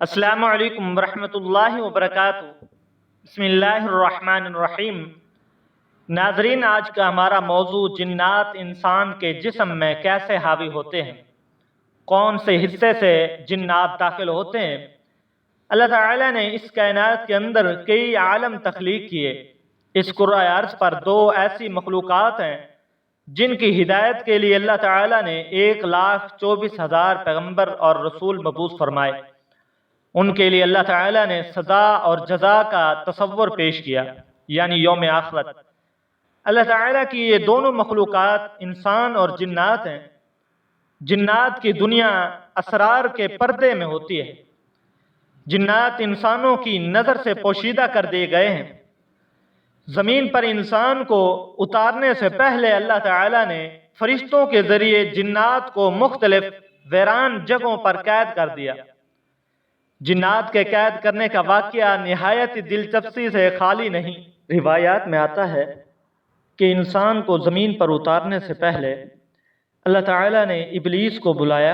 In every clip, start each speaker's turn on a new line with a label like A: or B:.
A: السلام علیکم ورحمۃ اللہ وبرکاتہ۔ بسم اللہ الرحمن الرحیم۔ ناظرین، آج کا ہمارا موضوع جنات انسان کے جسم میں کیسے حاوی ہوتے ہیں، کون سے حصے سے جنات داخل ہوتے ہیں۔ اللہ تعالیٰ نے اس کائنات کے اندر کئی عالم تخلیق کیے۔ اس کرۂ ارض پر دو ایسی مخلوقات ہیں جن کی ہدایت کے لیے اللہ تعالیٰ نے 1,24,000 پیغمبر اور رسول مبعوث فرمائے۔ ان کے لیے اللہ تعالیٰ نے سزا اور جزا کا تصور پیش کیا، یعنی یوم آخرت۔ اللہ تعالیٰ کی یہ دونوں مخلوقات انسان اور جنات ہیں۔ جنات کی دنیا اسرار کے پردے میں ہوتی ہے۔ جنات انسانوں کی نظر سے پوشیدہ کر دیے گئے ہیں۔ زمین پر انسان کو اتارنے سے پہلے اللہ تعالیٰ نے فرشتوں کے ذریعے جنات کو مختلف ویران جگہوں پر قید کر دیا۔ جنات کے قید کرنے کا واقعہ نہایت دلچسپی سے خالی نہیں۔ روایات میں آتا ہے کہ انسان کو زمین پر اتارنے سے پہلے اللہ تعالیٰ نے ابلیس کو بلایا۔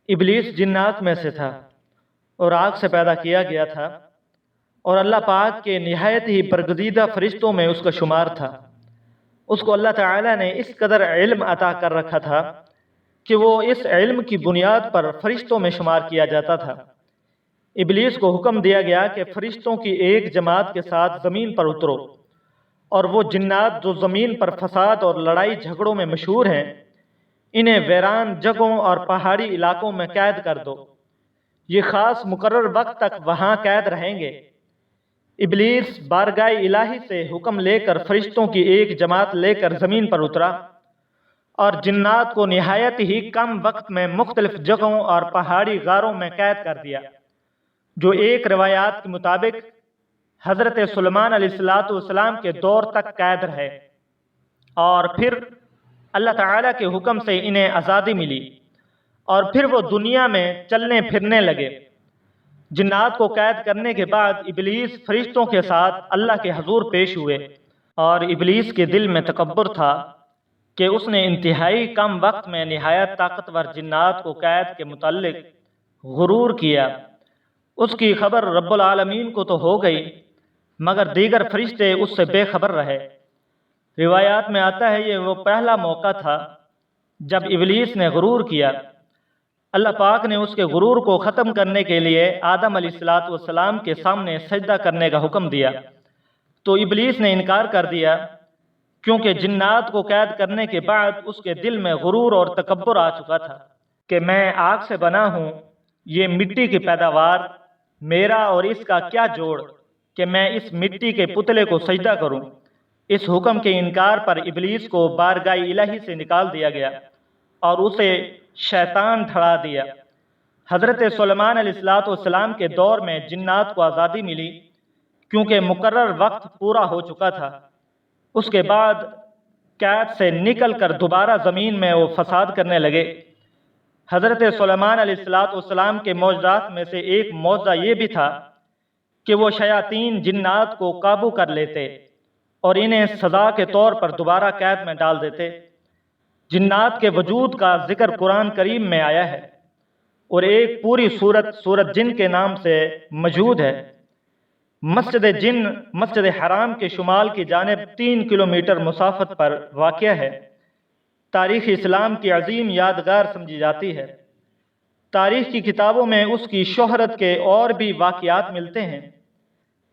A: ابلیس جنات میں سے تھا اور آگ سے پیدا کیا گیا تھا، اور اللہ پاک کے نہایت ہی برگزیدہ فرشتوں میں اس کا شمار تھا۔ اس کو اللہ تعالیٰ نے اس قدر علم عطا کر رکھا تھا کہ وہ اس علم کی بنیاد پر فرشتوں میں شمار کیا جاتا تھا۔ ابلیس کو حکم دیا گیا کہ فرشتوں کی ایک جماعت کے ساتھ زمین پر اترو، اور وہ جنات جو زمین پر فساد اور لڑائی جھگڑوں میں مشہور ہیں، انہیں ویران جگہوں اور پہاڑی علاقوں میں قید کر دو۔ یہ خاص مقرر وقت تک وہاں قید رہیں گے۔ ابلیس بارگاہ الہی سے حکم لے کر فرشتوں کی ایک جماعت لے کر زمین پر اترا اور جنات کو نہایت ہی کم وقت میں مختلف جگہوں اور پہاڑی غاروں میں قید کر دیا، جو ایک روایات کے مطابق حضرت سلیمان علیہ السلام کے دور تک قید رہے، اور پھر اللہ تعالیٰ کے حکم سے انہیں آزادی ملی، اور پھر وہ دنیا میں چلنے پھرنے لگے۔ جنات کو قید کرنے کے بعد ابلیس فرشتوں کے ساتھ اللہ کے حضور پیش ہوئے، اور ابلیس کے دل میں تکبر تھا کہ اس نے انتہائی کم وقت میں نہایت طاقتور جنات کو قید کے متعلق غرور کیا۔ اس کی خبر رب العالمین کو تو ہو گئی، مگر دیگر فرشتے اس سے بے خبر رہے۔ روایات میں آتا ہے یہ وہ پہلا موقع تھا جب ابلیس نے غرور کیا۔ اللہ پاک نے اس کے غرور کو ختم کرنے کے لیے آدم علیہ السلام کے سامنے سجدہ کرنے کا حکم دیا، تو ابلیس نے انکار کر دیا، کیونکہ جنات کو قید کرنے کے بعد اس کے دل میں غرور اور تکبر آ چکا تھا کہ میں آگ سے بنا ہوں، یہ مٹی کی پیداوار، میرا اور اس کا کیا جوڑ کہ میں اس مٹی کے پتلے کو سجدہ کروں۔ اس حکم کے انکار پر ابلیس کو بارگاہ الہی سے نکال دیا گیا اور اسے شیطان ٹھہرا دیا۔ حضرت سلیمان علیہ السلام کے دور میں جنات کو آزادی ملی، کیونکہ مقرر وقت پورا ہو چکا تھا۔ اس کے بعد قید سے نکل کر دوبارہ زمین میں وہ فساد کرنے لگے۔ حضرت سلیمان علیہ السلام کے معجزات میں سے ایک معجزہ یہ بھی تھا کہ وہ شیاطین جنات کو قابو کر لیتے اور انہیں سزا کے طور پر دوبارہ قید میں ڈال دیتے۔ جنات کے وجود کا ذکر قرآن کریم میں آیا ہے، اور ایک پوری سورت جن کے نام سے موجود ہے۔ مسجد جن مسجد حرام کے شمال کی جانب 3 کلومیٹر مسافت پر واقع ہے۔ تاریخ اسلام کی عظیم یادگار سمجھی جاتی ہے۔ تاریخ کی کتابوں میں اس کی شہرت کے اور بھی واقعات ملتے ہیں،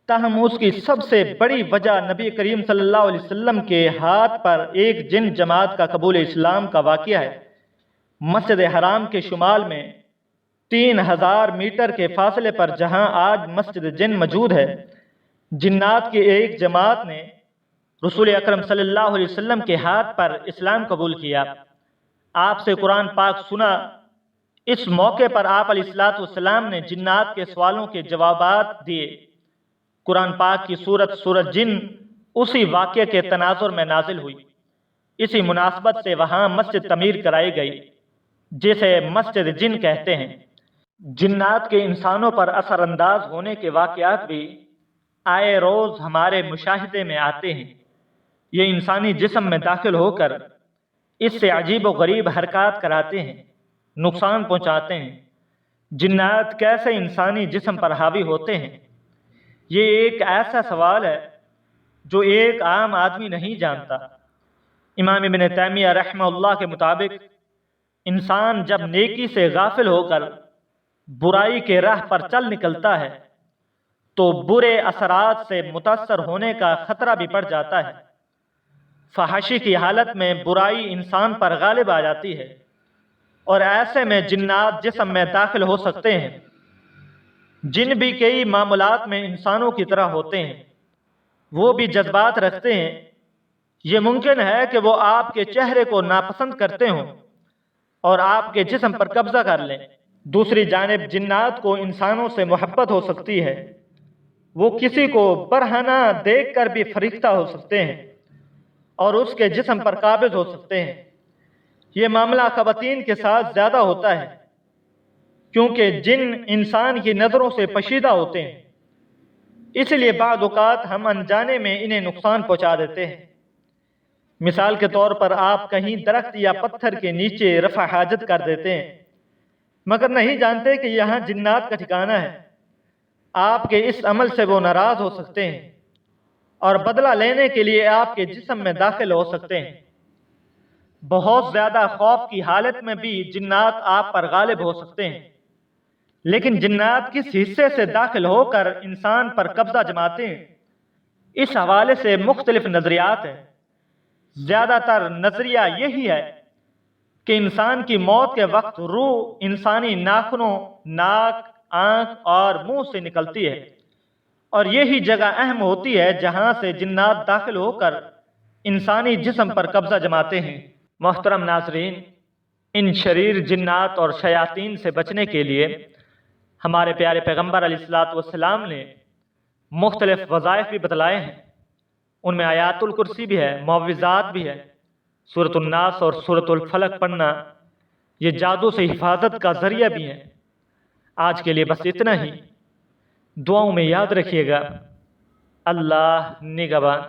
A: تاہم اس کی سب سے بڑی وجہ نبی کریم صلی اللہ علیہ وسلم کے ہاتھ پر ایک جن جماعت کا قبول اسلام کا واقعہ ہے۔ مسجد حرام کے شمال میں 3000 میٹر کے فاصلے پر جہاں آج مسجد جن موجود ہے، جنات کی ایک جماعت نے رسول اکرم صلی اللہ علیہ وسلم کے ہاتھ پر اسلام قبول کیا۔ آپ سے قرآن پاک سنا۔ اس موقع پر آپ علیہ السلام نے جنات کے سوالوں کے جوابات دیے۔ قرآن پاک کی سورت جن اسی واقعے کے تناظر میں نازل ہوئی۔ اسی مناسبت سے وہاں مسجد تعمیر کرائی گئی، جسے مسجد جن کہتے ہیں۔ جنات کے انسانوں پر اثر انداز ہونے کے واقعات بھی آئے روز ہمارے مشاہدے میں آتے ہیں۔ یہ انسانی جسم میں داخل ہو کر اس سے عجیب و غریب حرکات کراتے ہیں، نقصان پہنچاتے ہیں۔ جنات کیسے انسانی جسم پر حاوی ہوتے ہیں؟ یہ ایک ایسا سوال ہے جو ایک عام آدمی نہیں جانتا۔ امام ابن تیمیہ رحمہ اللہ کے مطابق انسان جب نیکی سے غافل ہو کر برائی کے راہ پر چل نکلتا ہے تو برے اثرات سے متاثر ہونے کا خطرہ بھی پڑ جاتا ہے۔ فحاشی کی حالت میں برائی انسان پر غالب آ جاتی ہے اور ایسے میں جنات جسم میں داخل ہو سکتے ہیں۔ جن بھی کئی معاملات میں انسانوں کی طرح ہوتے ہیں، وہ بھی جذبات رکھتے ہیں۔ یہ ممکن ہے کہ وہ آپ کے چہرے کو ناپسند کرتے ہوں اور آپ کے جسم پر قبضہ کر لیں۔ دوسری جانب جنات کو انسانوں سے محبت ہو سکتی ہے، وہ کسی کو برہنہ دیکھ کر بھی فریفتہ ہو سکتے ہیں اور اس کے جسم پر قابض ہو سکتے ہیں۔ یہ معاملہ خواتین کے ساتھ زیادہ ہوتا ہے کیونکہ جن انسان کی نظروں سے پشیدہ ہوتے ہیں، اس لیے بعض اوقات ہم انجانے میں انہیں نقصان پہنچا دیتے ہیں۔ مثال کے طور پر آپ کہیں درخت یا پتھر کے نیچے رفع حاجت کر دیتے ہیں مگر نہیں جانتے کہ یہاں جنات کا ٹھکانہ ہے۔ آپ کے اس عمل سے وہ ناراض ہو سکتے ہیں اور بدلہ لینے کے لیے آپ کے جسم میں داخل ہو سکتے ہیں۔ بہت زیادہ خوف کی حالت میں بھی جنات آپ پر غالب ہو سکتے ہیں، لیکن جنات کس حصے سے داخل ہو کر انسان پر قبضہ جماتے ہیں، اس حوالے سے مختلف نظریات ہیں۔ زیادہ تر نظریہ یہی ہے کہ انسان کی موت کے وقت روح انسانی ناخنوں، ناک، آنکھ اور منہ سے نکلتی ہے اور یہی جگہ اہم ہوتی ہے جہاں سے جنات داخل ہو کر انسانی جسم پر قبضہ جماتے ہیں۔ محترم ناظرین، ان شریر جنات اور شیاطین سے بچنے کے لیے ہمارے پیارے پیغمبر علیہ الصلوۃ والسلام نے مختلف وظائف بھی بتلائے ہیں۔ ان میں آیات الکرسی بھی ہے، معوذات بھی ہے، سورۃ الناس اور سورۃ الفلق پڑھنا یہ جادو سے حفاظت کا ذریعہ بھی ہے۔ آج کے لیے بس اتنا ہی، دعاؤں میں یاد رکھیے گا۔ اللہ نگہبان۔